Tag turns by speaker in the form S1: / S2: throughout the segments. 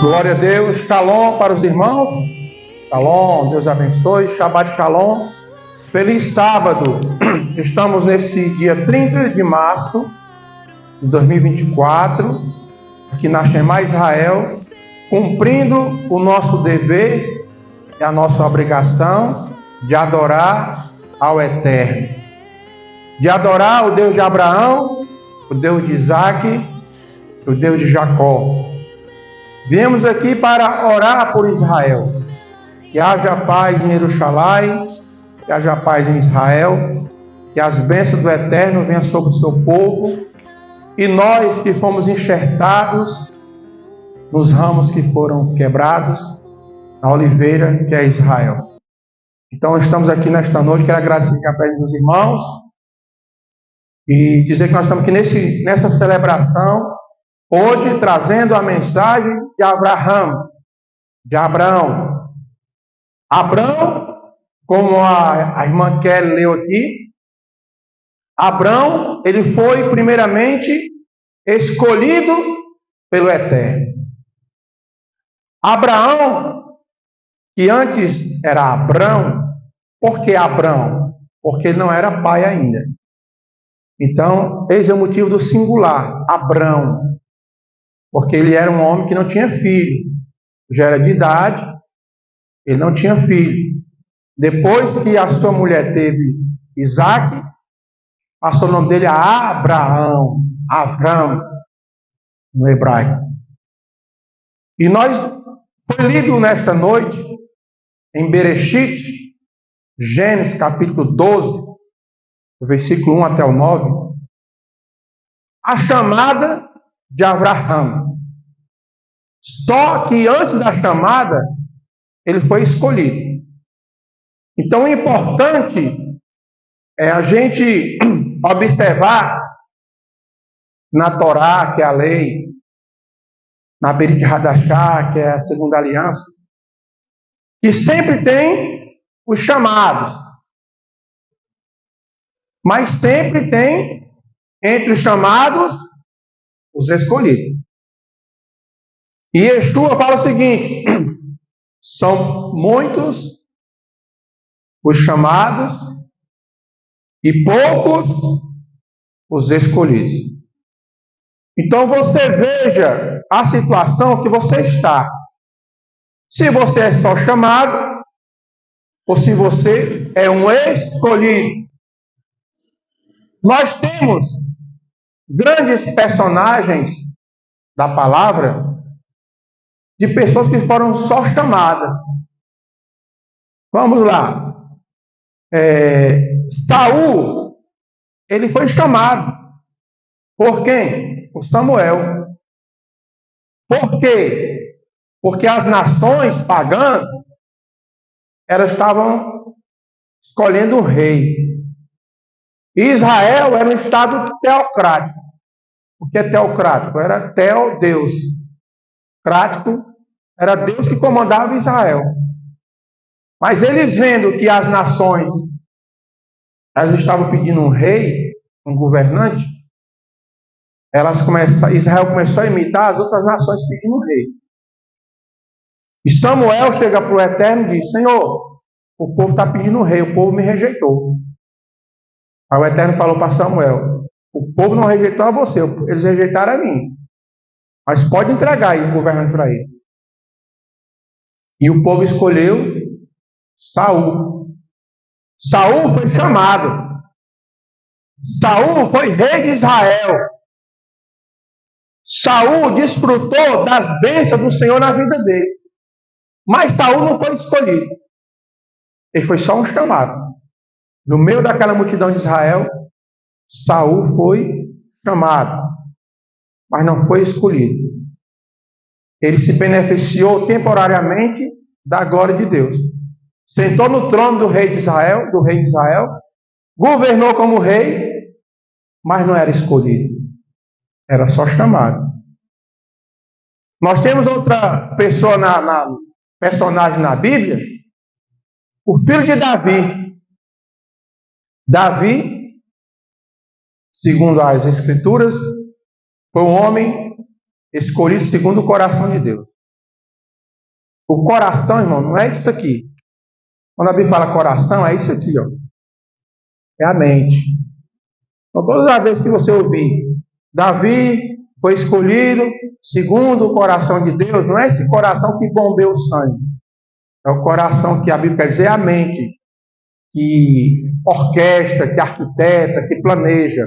S1: Glória a Deus, shalom para os irmãos, shalom, Deus abençoe, Shabbat shalom, feliz sábado. Estamos nesse dia 30 de março de 2024, aqui na Shema Israel, cumprindo o nosso dever e a nossa obrigação de adorar ao Eterno, de adorar o Deus de Abraão, o Deus de Isaac, o Deus de Jacó. Viemos aqui para orar por Israel. Que haja paz em Jerusalém, que haja paz em Israel, que as bênçãos do Eterno venham sobre o seu povo e nós que fomos enxertados nos ramos que foram quebrados, na oliveira que é Israel. Então estamos aqui nesta noite, quero agradecer a presença dos irmãos e dizer que nós estamos aqui nessa celebração, hoje trazendo a mensagem de Abraão. Abraão, como a irmã Kelly leu aqui, Abraão, ele foi primeiramente escolhido pelo Eterno. Abraão, que antes era Abrão, por que Abrão? Porque ele não era pai ainda. Então, esse é o motivo do singular, Abrão. Porque ele era um homem que não tinha filho. Já era de idade, ele não tinha filho. Depois que a sua mulher teve Isaac, passou o nome dele a Abraão, Avram, no hebraico. E foi lido nesta noite, em Bereshit, Gênesis capítulo 12, do versículo 1 até o 9, a chamada de Abraão. Só que antes da chamada, ele foi escolhido. Então, o importante é a gente observar na Torá, que é a lei, na Berit Hadashah, que é a segunda aliança, que sempre tem os chamados, mas sempre tem entre os chamados os escolhidos. E Yeshua fala o seguinte: são muitos os chamados e poucos os escolhidos. Então você veja a situação que você está. Se você é só chamado, ou se você é um escolhido. Nós temos grandes personagens da palavra de pessoas que foram só chamadas. Vamos lá. Saul, ele foi chamado. Por quem? Por Samuel. Por quê? Porque as nações pagãs, elas estavam escolhendo um rei. Israel era um estado teocrático. O que é teocrático? Era teo, Deus. Crático era Deus que comandava Israel. Mas eles vendo que as nações, elas estavam pedindo um rei, um governante, Israel começou a imitar as outras nações pedindo um rei. E Samuel chega para o Eterno e diz: Senhor, o povo está pedindo um rei, o povo me rejeitou. Aí o Eterno falou para Samuel: o povo não rejeitou a você, eles rejeitaram a mim. Mas pode entregar aí o governante para eles. E o povo escolheu Saul. Saul foi chamado. Saul foi rei de Israel. Saul desfrutou das bênçãos do Senhor na vida dele. Mas Saul não foi escolhido. Ele foi só um chamado. No meio daquela multidão de Israel, Saul foi chamado, mas não foi escolhido. Ele se beneficiou temporariamente da glória de Deus. Sentou no trono do rei de Israel, governou como rei, mas não era escolhido. Era só chamado. Nós temos outra pessoa personagem na Bíblia, o filho de Davi. Davi, segundo as Escrituras, foi um homem escolhido segundo o coração de Deus. O coração, irmão, não é isso aqui. Quando a Bíblia fala coração, é isso aqui, ó. É a mente. Então, todas as vezes que você ouvir Davi foi escolhido segundo o coração de Deus, não é esse coração que bombeia o sangue. É o coração que a Bíblia quer dizer, a mente, que orquestra, que arquiteta, que planeja.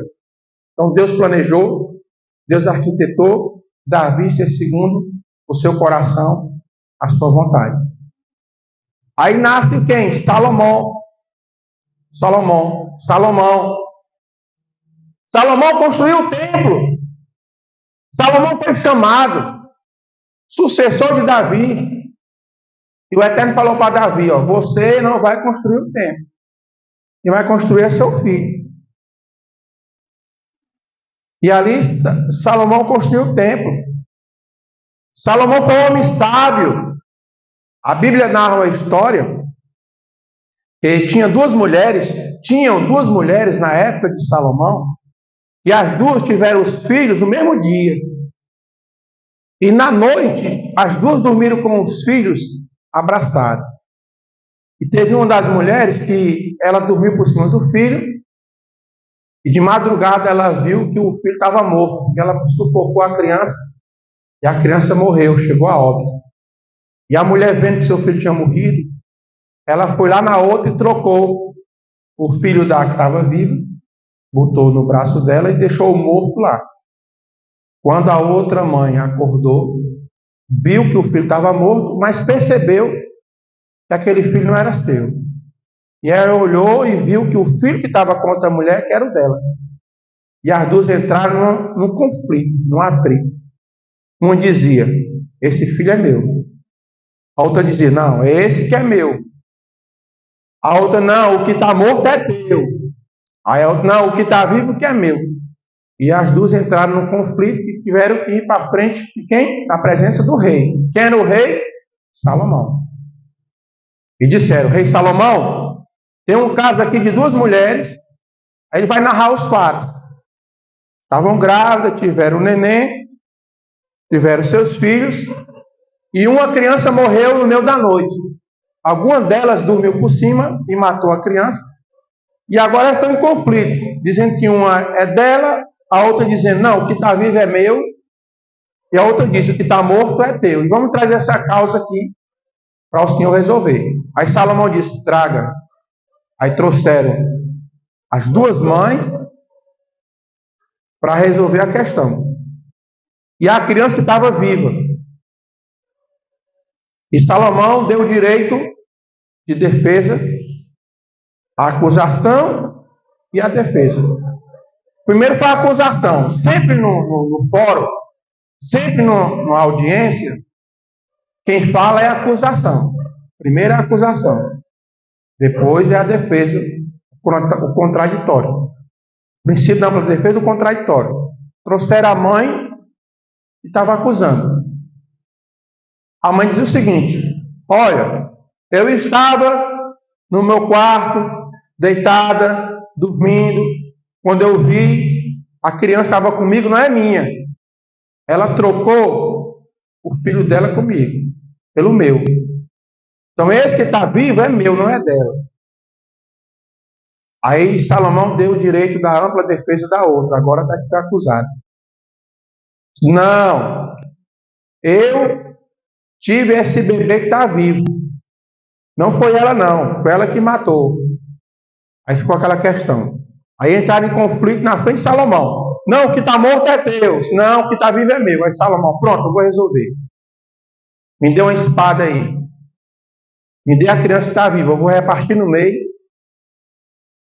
S1: Então Deus planejou, Deus arquitetou Davi ser segundo o seu coração, a sua vontade. Aí nasce quem? Salomão construiu o templo. Salomão foi chamado sucessor de Davi. E o Eterno falou para Davi, ó, você não vai construir o templo. Quem vai construir é seu filho. E ali Salomão construiu o templo. Salomão foi um homem sábio. A Bíblia narra uma história que tinham duas mulheres na época de Salomão, e as duas tiveram os filhos no mesmo dia. E na noite, as duas dormiram com os filhos abraçados. E teve uma das mulheres que ela dormiu por cima do filho, e de madrugada ela viu que o filho estava morto, porque ela sufocou a criança, e a criança morreu, chegou a óbito. E a mulher, vendo que seu filho tinha morrido, ela foi lá na outra e trocou o filho da que estava vivo, botou no braço dela e deixou o morto lá. Quando a outra mãe acordou, viu que o filho estava morto, mas percebeu que aquele filho não era seu. E ela olhou e viu que o filho que estava com outra mulher, que era o dela. E as duas entraram num conflito, num atrito. Uma dizia, esse filho é meu. A outra dizia, não, é esse que é meu. A outra, não, o que está morto é teu. Aí a outra, não, o que está vivo que é meu. E as duas entraram num conflito e tiveram que ir para frente de quem? Na presença do rei. Quem era o rei? Salomão. E disseram, rei Salomão, tem um caso aqui de duas mulheres, aí ele vai narrar os fatos. Estavam grávidas, tiveram um neném, tiveram seus filhos, e uma criança morreu no meio da noite. Alguma delas dormiu por cima e matou a criança, e agora elas estão em conflito, dizendo que uma é dela, a outra dizendo, não, o que está vivo é meu, e a outra diz, o que está morto é teu. E vamos trazer essa causa aqui para o Senhor resolver. Aí Salomão disse, traga. Aí trouxeram as duas mães para resolver a questão. E a criança que estava viva. E Salomão deu o direito de defesa, a acusação e a defesa. Primeiro foi a acusação. Sempre no fórum, sempre numa audiência, quem fala é a acusação. Primeiro é a acusação. Depois é a defesa, o contraditório. O princípio da ampla defesa, o contraditório. Trouxeram a mãe e estava acusando. A mãe dizia o seguinte, olha, eu estava no meu quarto, deitada, dormindo, quando eu vi, a criança estava comigo, não é minha. Ela trocou o filho dela comigo, pelo meu. Então esse que está vivo é meu, não é dela. Aí Salomão deu o direito da ampla defesa da outra, agora está aqui acusado. Não, eu tive esse bebê que está vivo. Não foi ela não, foi ela que matou. Aí ficou aquela questão. Aí entraram em conflito na frente de Salomão. Não, o que está morto é teu. Não, o que está vivo é meu. Aí Salomão, pronto, eu vou resolver. Me dê uma espada aí. Me dê a criança que está viva. Eu vou repartir no meio.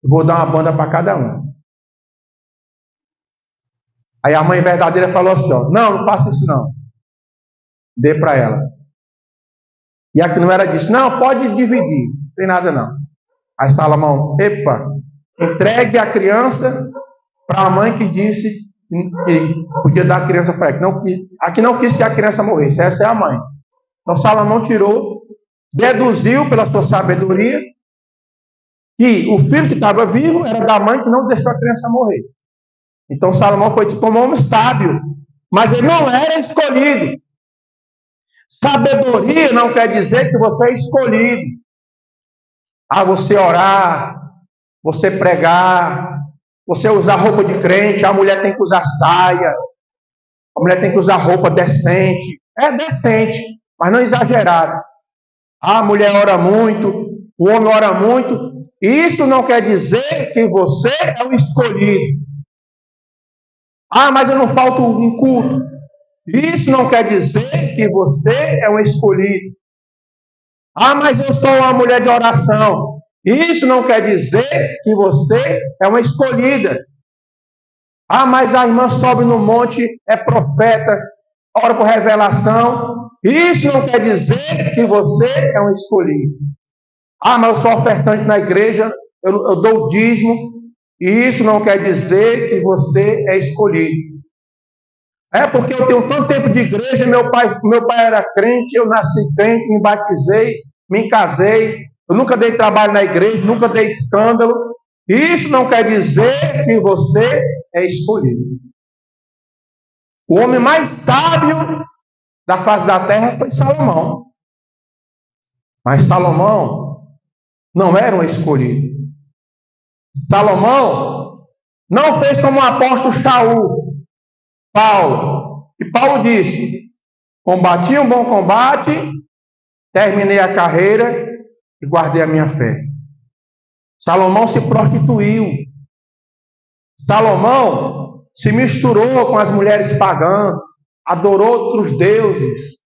S1: Eu vou dar uma banda para cada um. Aí a mãe verdadeira falou assim, ó, não faça isso não. Dê para ela. E a que não era disse, não, pode dividir. Não tem nada não. Aí Salomão, epa, entregue a criança para a mãe que disse que podia dar a criança para ela. A que não quis que a criança morresse. Essa é a mãe. Então Salomão tirou, deduziu pela sua sabedoria que o filho que estava vivo era da mãe que não deixou a criança morrer. Então Salomão foi como um homem sábio, mas ele não era escolhido. Sabedoria não quer dizer que você é escolhido. Você orar, você pregar, você usar roupa de crente, a mulher tem que usar saia, a mulher tem que usar roupa decente. É decente, mas não exagerado. A mulher ora muito, o homem ora muito. Isso não quer dizer que você é o escolhido. Mas eu não falto em culto. Isso não quer dizer que você é um escolhido. Mas eu sou uma mulher de oração. Isso não quer dizer que você é uma escolhida. Mas a irmã sobe no monte, é profeta, ora por revelação. Isso não quer dizer que você é um escolhido. Mas eu sou ofertante na igreja, eu dou o dízimo. Isso não quer dizer que você é escolhido. Porque eu tenho tanto tempo de igreja, meu pai era crente, eu nasci crente, me batizei, me casei, eu nunca dei trabalho na igreja, nunca dei escândalo. Isso não quer dizer que você é escolhido. O homem mais sábio da face da terra foi Salomão. Mas Salomão não era um escolhido. Salomão não fez como o apóstolo Paulo. E Paulo disse: combati um bom combate, terminei a carreira e guardei a minha fé. Salomão se prostituiu. Salomão se misturou com as mulheres pagãs, adorou outros deuses.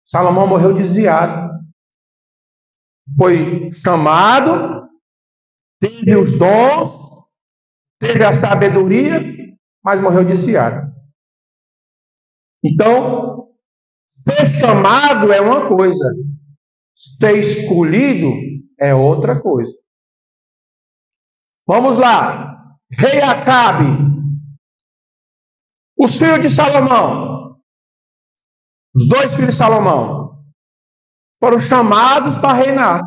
S1: Salomão morreu desviado. Foi chamado, teve os dons, teve a sabedoria, mas morreu desviado. Então, ser chamado é uma coisa, ser escolhido é outra coisa. Vamos lá. Rei Acabe, os filhos de Salomão, os 2 filhos de Salomão, foram chamados para reinar.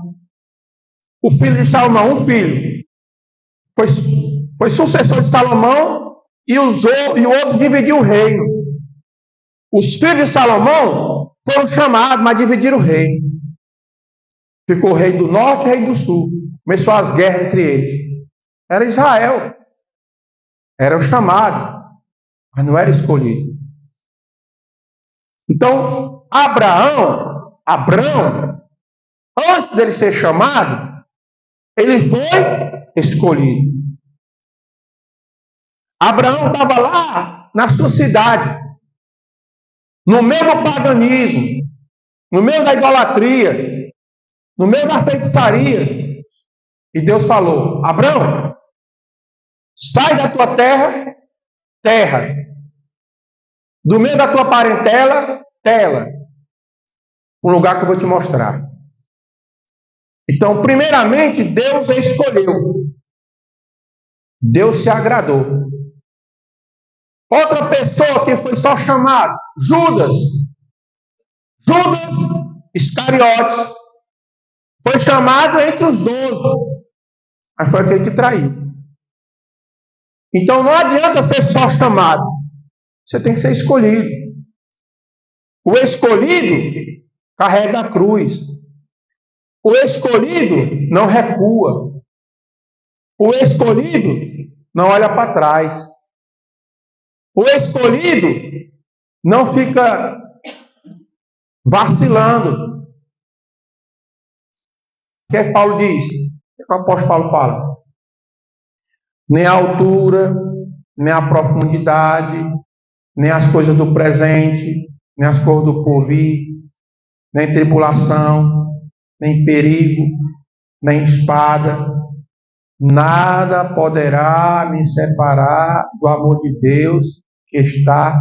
S1: O filho de Salomão, um filho, foi sucessor de Salomão e o outro dividiu o reino. Os filhos de Salomão foram chamados, mas dividiram o reino. Ficou o rei do norte e o rei do sul. Começou as guerras entre eles. Era Israel. Era o chamado, mas não era escolhido. Então, Abraão, antes dele ser chamado, ele foi escolhido. Abraão estava lá na sua cidade, no meio do paganismo, no meio da idolatria, no meio da feitiçaria. E Deus falou: Abraão, sai da tua terra, do meio da tua parentela, um lugar que eu vou te mostrar. Então, primeiramente, Deus escolheu. Deus se agradou. Outra pessoa que foi só chamado, Judas Iscariotes, foi chamado entre os 12, mas foi aquele que traiu. Então não adianta ser só chamado, você tem que ser escolhido. O escolhido carrega a cruz. O escolhido não recua. O escolhido não olha para trás. O escolhido não fica vacilando. O que é que Paulo diz? O que o apóstolo Paulo fala? Nem a altura, nem a profundidade, nem as coisas do presente, nem as coisas do porvir, nem tribulação, nem perigo, nem espada, nada poderá me separar do amor de Deus que está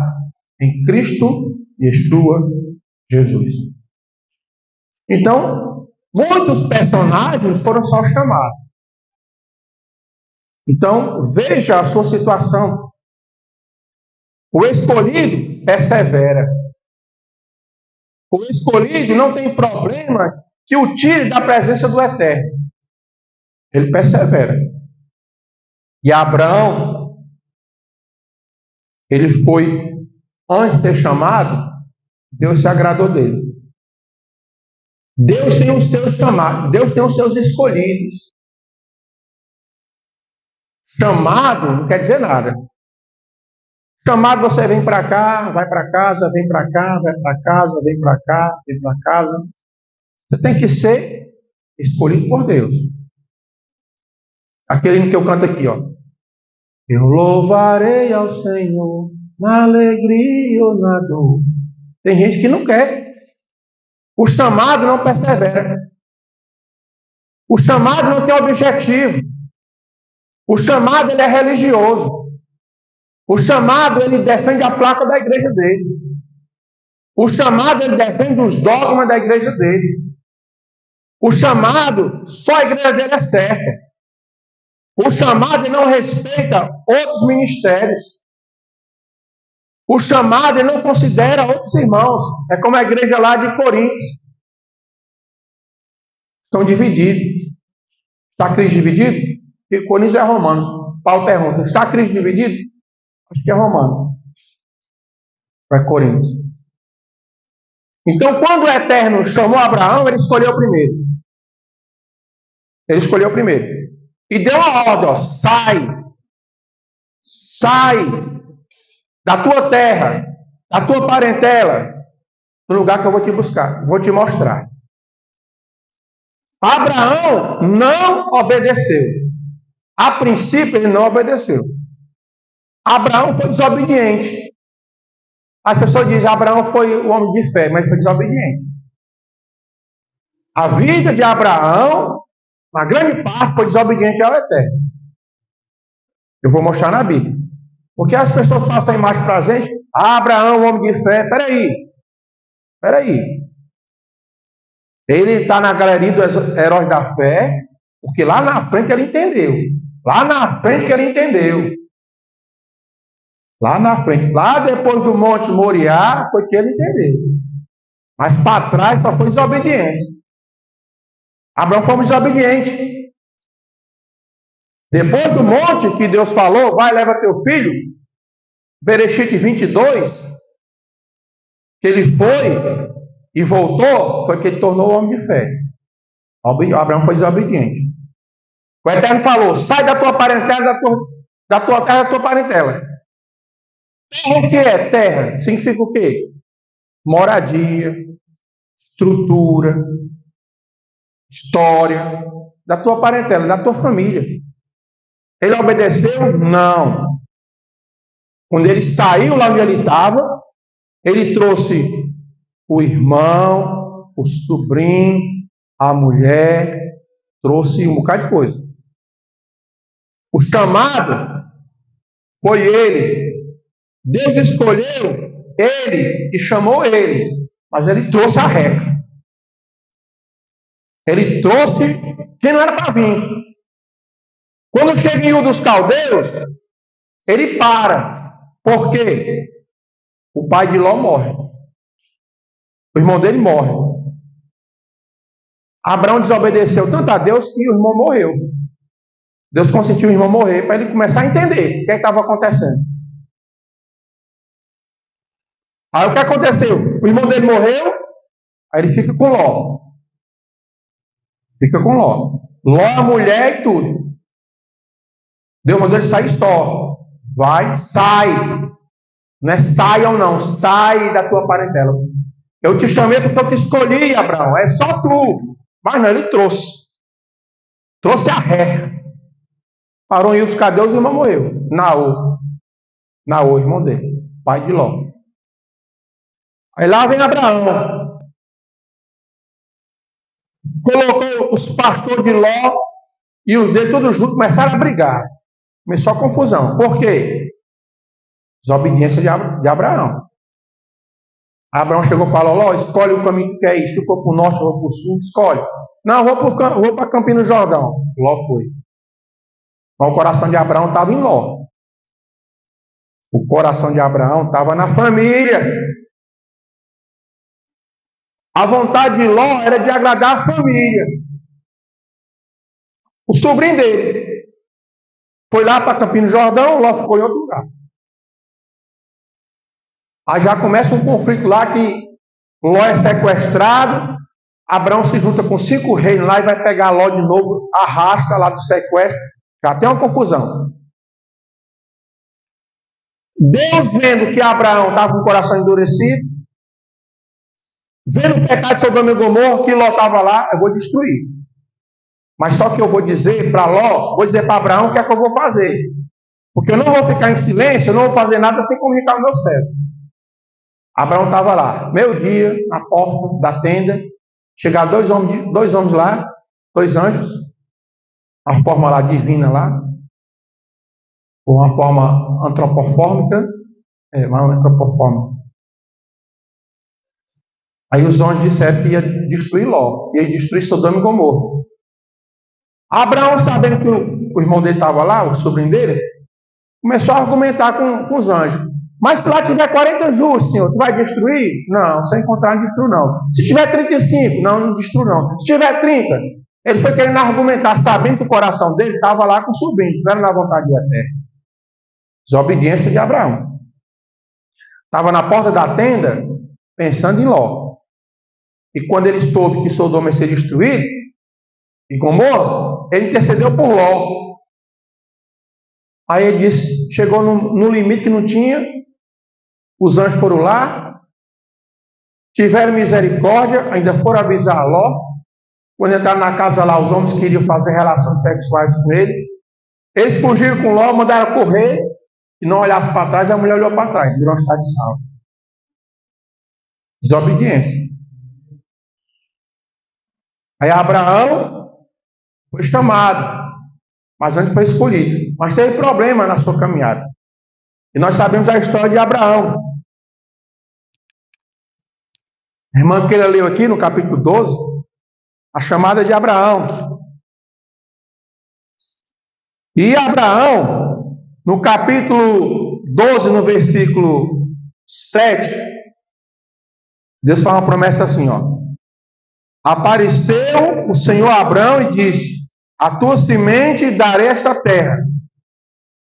S1: em Cristo Yeshua Jesus. Então, muitos personagens foram só chamados. Então, veja a sua situação. O escolhido persevera. O escolhido não tem problema que o tire da presença do Eterno. Ele persevera. E Abraão, ele foi, antes de ser chamado, Deus se agradou dele. Deus tem os seus chamados, Deus tem os seus escolhidos. Chamado não quer dizer nada. Chamado, você vem para cá, vai para casa, vem para cá, vai para casa, vem para cá, vem para casa. Você tem que ser escolhido por Deus. Aquele que eu canto aqui, ó. Eu louvarei ao Senhor na alegria ou na dor. Tem gente que não quer. O chamado não persevera. O chamado não tem objetivo. O chamado, ele é religioso. O chamado, ele defende a placa da igreja dele. O chamado, ele defende os dogmas da igreja dele. O chamado, só a igreja dele é certa. O chamado, ele não respeita outros ministérios. O chamado, ele não considera outros irmãos. É como a igreja lá de Coríntios. Estão divididos. Está Cristo dividido? E Coríntios é Romanos. Paulo pergunta, está Cristo dividido? Acho que é Romano. É Coríntios. Então, quando o Eterno chamou Abraão, ele escolheu o primeiro. Ele escolheu o primeiro. E deu a ordem, ó, sai da tua terra, da tua parentela, no lugar que eu vou te buscar, vou te mostrar. Abraão não obedeceu. A princípio, ele não obedeceu. Abraão foi desobediente. As pessoas dizem que Abraão foi o homem de fé, mas foi desobediente. A vida de Abraão, na grande parte, foi desobediente ao Eterno. Eu vou mostrar na Bíblia. Porque as pessoas passam a imagem para a gente, Abraão, homem de fé, peraí. Ele está na galeria dos heróis da fé, porque lá na frente ele entendeu. Lá na frente que ele entendeu. Lá na frente, lá depois do Monte Moriá, foi que ele entendeu. Mas para trás só foi desobediência. Abraão foi desobediente. Depois do monte que Deus falou, vai, leva teu filho, Bereshit 22, que ele foi e voltou, foi que ele tornou o homem de fé. Abraão foi desobediente. O Eterno falou, sai da tua parentela, da tua terra, da tua parentela. O que é terra? Significa o quê? Moradia, estrutura, história, da tua parentela, da tua família. Ele obedeceu? Não. Quando ele saiu lá onde ele estava, ele trouxe o irmão, o sobrinho, a mulher, trouxe um bocado de coisa. O chamado foi ele. Deus escolheu ele e chamou ele, mas ele trouxe a regra. Ele trouxe quem não era para vir. Quando chega em Ur dos Caldeus, ele para. Por quê? O pai de Ló morre. O irmão dele morre. Abraão desobedeceu tanto a Deus que o irmão morreu. Deus consentiu o irmão morrer para ele começar a entender o que estava acontecendo. Aí o que aconteceu? O irmão dele morreu, aí ele fica com Ló. Fica com Ló. Ló, a mulher e tudo. Deus mandou ele sair só. Vai, sai. Não é saiam não, sai da tua parentela. Eu te chamei porque eu te escolhi, Abraão. É só tu. Mas não, ele trouxe. Trouxe a regra. Parou em Ur dos Caldeus e o irmão morreu. Naor, irmão dele. Pai de Ló. Aí lá vem Abraão. Colocou os pastores de Ló e os dele todos juntos, começaram a brigar. Começou a confusão. Por quê? Desobediência de Abraão. Abraão chegou para Ló, escolhe o caminho que quer ir. Se for para o norte ou para o sul, escolhe. Não, vou para Campina do Jordão. Ló foi. Mas o coração de Abraão estava em Ló. O coração de Abraão estava na família. A vontade de Ló era de agradar a família. O sobrinho dele foi lá para Campina do Jordão, Ló ficou em outro lugar. Aí já começa um conflito lá que Ló é sequestrado, Abraão se junta com 5 reinos lá e vai pegar Ló de novo, arrasta lá do sequestro. Já tem uma confusão. Deus, vendo que Abraão estava com o coração endurecido, vendo o pecado de Sodoma e Gomorra, que Ló estava lá, eu vou destruir. Mas só que eu vou dizer para Ló, vou dizer para Abraão o que é que eu vou fazer. Porque eu não vou ficar em silêncio, eu não vou fazer nada sem comunicar o meu servo. Abraão estava lá, meio-dia, na porta da tenda, chegaram dois homens lá, 2 anjos, uma forma lá divina lá, ou uma forma antropomórfica, uma antropomórfica. Aí os anjos disseram que ia destruir Ló, ia destruir Sodoma e Gomorra. Abraão, sabendo que o irmão dele estava lá, o sobrinho dele, começou a argumentar com os anjos. Mas se lá tiver 40 justos, Senhor, tu vai destruir? Não, se eu encontrar, não destruo não. Se tiver 35, não destruo não. Se tiver 30, ele foi querendo argumentar, sabendo que o coração dele estava lá com o sobrinho, não era na vontade de terra. Desobediência de Abraão. Estava na porta da tenda, pensando em Ló. E quando ele soube que Sodoma ia ser destruído, e Gomorra, ele intercedeu por Ló. Aí ele disse, chegou no limite que não tinha, os anjos foram lá, tiveram misericórdia, ainda foram avisar Ló. Quando entraram na casa lá, os homens queriam fazer relações sexuais com ele. Eles fugiram com Ló, mandaram correr, e não olhasse para trás, a mulher olhou para trás, virou um estado de sal. Desobediência. Aí Abraão foi chamado, mas antes foi escolhido. Mas teve problema na sua caminhada. E nós sabemos a história de Abraão. A irmã que ele leu aqui no capítulo 12, a chamada de Abraão. E Abraão, no capítulo 12, no versículo 7, Deus faz uma promessa assim, ó. Apareceu o Senhor a Abraão e disse, a tua semente darei esta terra.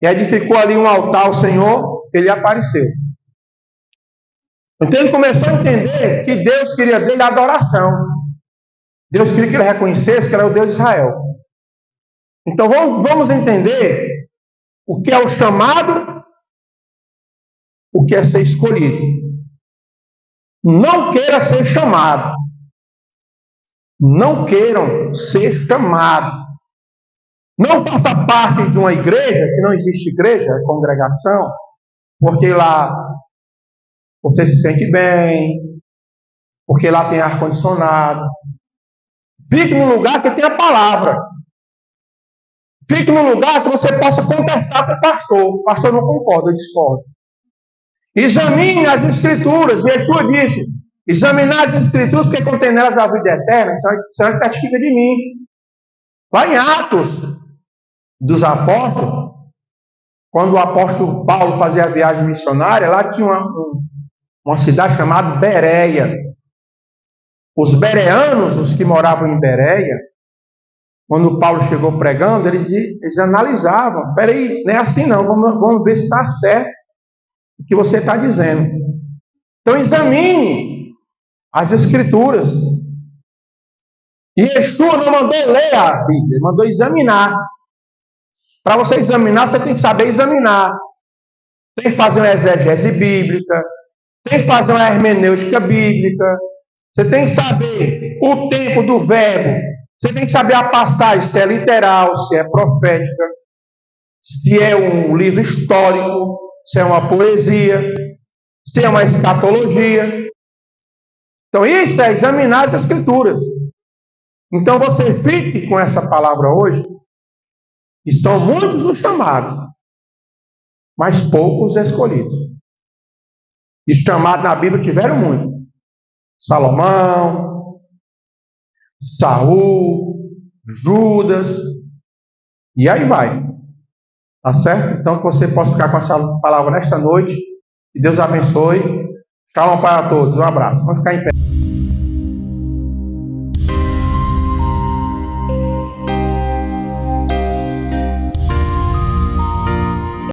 S1: E edificou ali um altar ao Senhor, ele apareceu. Então ele começou a entender que Deus queria dele adoração. Deus queria que ele reconhecesse que era o Deus de Israel. Então vamos entender o que é o chamado, o que é ser escolhido. Não queira ser chamado. Não queiram ser chamados. Não faça parte de uma igreja, que não existe igreja, é congregação, porque lá você se sente bem, porque lá tem ar-condicionado. Fique num lugar que tenha palavra. Fique num lugar que você possa conversar com o pastor. O pastor não concorda, eu discordo. Examine as escrituras. Yeshua disse, examinar as escrituras, porque contém nelas a vida eterna, Senhor testifica de mim. Lá em Atos dos Apóstolos, quando o apóstolo Paulo fazia a viagem missionária, lá tinha uma cidade chamada Bereia. Os bereanos, os que moravam em Bereia, quando Paulo chegou pregando, eles analisavam. Peraí, não é assim não, vamos ver se está certo o que você está dizendo. Então examine as escrituras. E Yeshua não mandou ler a Bíblia, mandou examinar. Para você examinar, você tem que saber examinar. Tem que fazer uma exegese bíblica, tem que fazer uma hermenêutica bíblica, você tem que saber o tempo do verbo, você tem que saber a passagem, se é literal, se é profética, se é um livro histórico, se é uma poesia, se é uma escatologia. Então isso é examinar as escrituras. Então você fique com essa palavra hoje. Estão muitos os chamados, mas poucos escolhidos. E chamados na Bíblia tiveram muito. Salomão, Saul, Judas, e aí vai. Tá certo? Então que você possa ficar com essa palavra nesta noite. Que Deus abençoe. Shalom para todos. Um abraço. Vamos ficar em pé.